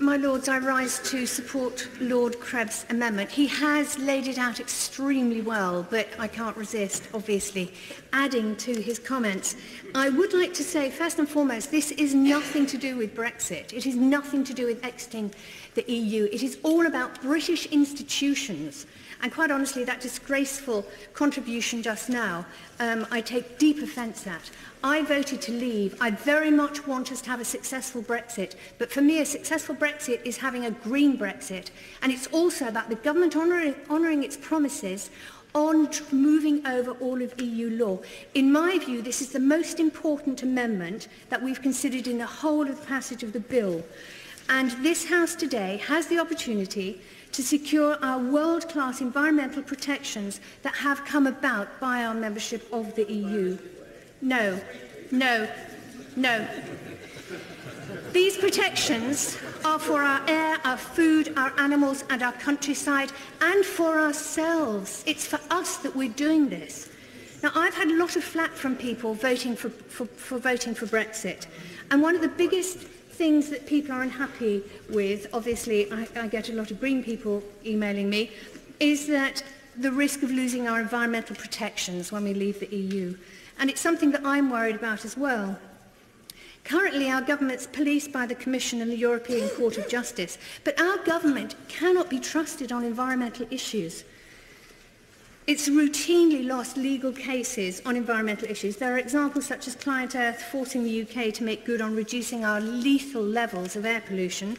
My Lords, I rise to support Lord Krebs' amendment. He has laid it out extremely well, but I can't resist, obviously, adding to his comments. I would like to say, first and foremost, this is nothing to do with Brexit. It is nothing to do with exiting the EU. It is all about British institutions. And quite honestly, that disgraceful contribution just now, I take deep offence at. I voted to leave. I very much want us to have a successful Brexit. But for me, a successful Brexit is having a green Brexit. And it's also about the government honouring its promises on moving over all of EU law. In my view, this is the most important amendment that we've considered in the whole of the passage of the bill. And this House today has the opportunity to secure our world-class environmental protections that have come about by our membership of the EU. No, no, no. These protections are for our air, our food, our animals and our countryside, and for ourselves. It's for us that we're doing this. Now, I've had a lot of flack from people voting for voting for Brexit, and one of the biggest things that people are unhappy with, obviously I get a lot of Green people emailing me, is that the risk of losing our environmental protections when we leave the EU. And it's something that I'm worried about as well. Currently, our government's policed by the Commission and the European Court of Justice, but our government cannot be trusted on environmental issues. It's routinely lost legal cases on environmental issues. There are examples such as Client Earth forcing the UK to make good on reducing our lethal levels of air pollution,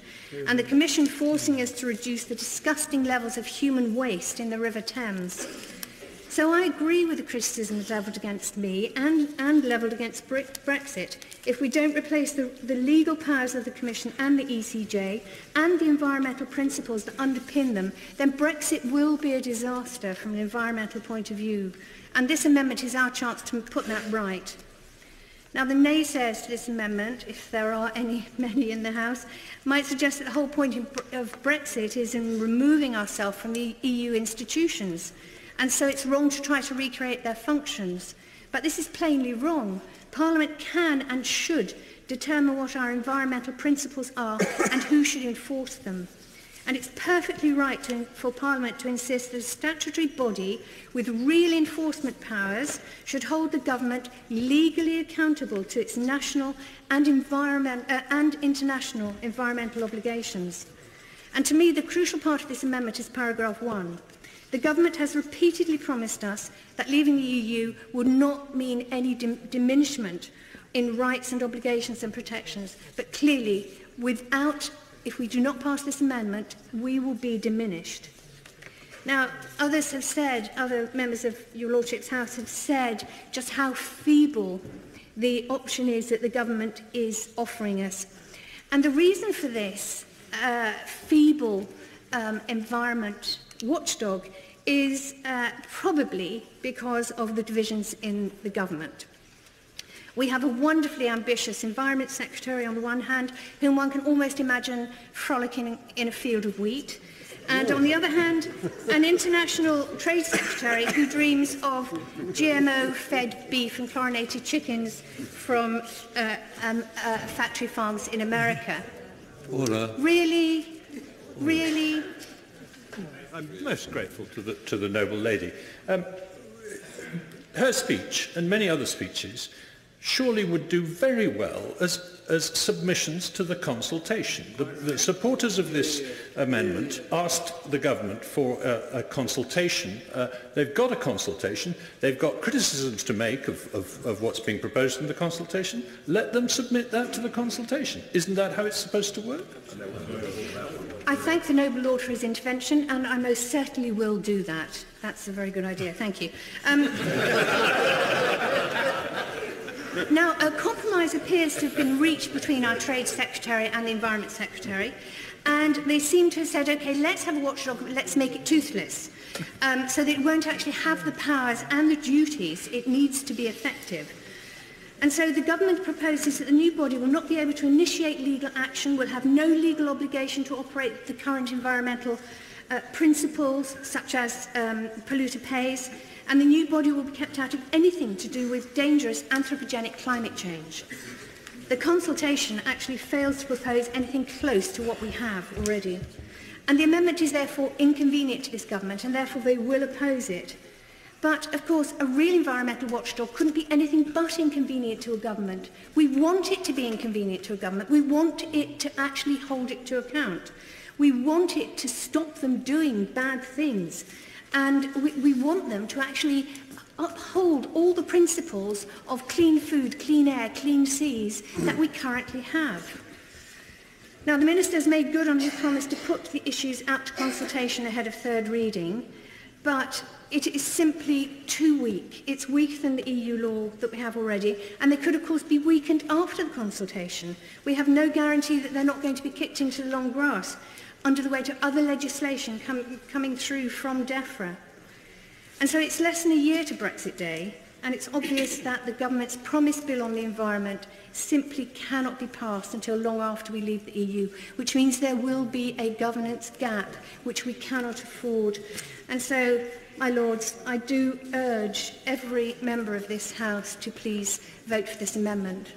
and the Commission forcing us to reduce the disgusting levels of human waste in the River Thames. So I agree with the criticisms levelled against me and levelled against Brexit. If we don't replace the legal powers of the Commission and the ECJ and the environmental principles that underpin them, then Brexit will be a disaster from an environmental point of view. And this amendment is our chance to put that right. Now, the naysayers to this amendment, if there are many in the House, might suggest that the whole point of Brexit is in removing ourselves from the EU institutions. And so it's wrong to try to recreate their functions. But this is plainly wrong. Parliament can and should determine what our environmental principles are and who should enforce them. And it's perfectly right for Parliament to insist that a statutory body with real enforcement powers should hold the government legally accountable to its national and international environmental obligations. And to me, the crucial part of this amendment is paragraph 1. The government has repeatedly promised us that leaving the EU would not mean any diminishment in rights and obligations and protections, but clearly, if we do not pass this amendment, we will be diminished. Now, others have said, other members of your Lordship's House have said just how feeble the option is that the government is offering us. And the reason for this feeble environment watchdog is probably because of the divisions in the government. We have a wonderfully ambitious Environment Secretary on the one hand, whom one can almost imagine frolicking in a field of wheat, and on the other hand, an International Trade Secretary who dreams of GMO-fed beef and chlorinated chickens from factory farms in America. Order. Really? Really? I'm most grateful to the noble lady. Her speech and many other speeches surely would do very well as submissions to the consultation. The supporters of this amendment asked the government for a consultation. They've got a consultation. They've got criticisms to make of what's being proposed in the consultation. Let them submit that to the consultation. Isn't that how it's supposed to work? I thank the noble lord for his intervention, and I most certainly will do that. That's a very good idea. Thank you. Now, a compromise appears to have been reached between our Trade Secretary and the Environment Secretary, and they seem to have said, OK, let's have a watchdog, but let's make it toothless, so that it won't actually have the powers and the duties it needs to be effective. And so the government proposes that the new body will not be able to initiate legal action, will have no legal obligation to operate the current environmental principles, such as polluter pays, and the new body will be kept out of anything to do with dangerous anthropogenic climate change. The consultation actually fails to propose anything close to what we have already. And the amendment is therefore inconvenient to this government, and therefore they will oppose it. But, of course, a real environmental watchdog couldn't be anything but inconvenient to a government. We want it to be inconvenient to a government. We want it to actually hold it to account. We want it to stop them doing bad things. And we want them to actually uphold all the principles of clean food, clean air, clean seas that we currently have. Now, the Minister has made good on his promise to put the issues out to consultation ahead of third reading, but it is simply too weak. It's weaker than the EU law that we have already, and they could, of course, be weakened after the consultation. We have no guarantee that they're not going to be kicked into the long grass under the weight of other legislation coming through from DEFRA. And so it's less than a year to Brexit Day, and it's obvious that the government's promised bill on the environment simply cannot be passed until long after we leave the EU, which means there will be a governance gap which we cannot afford. And so, my Lords, I do urge every member of this House to please vote for this amendment.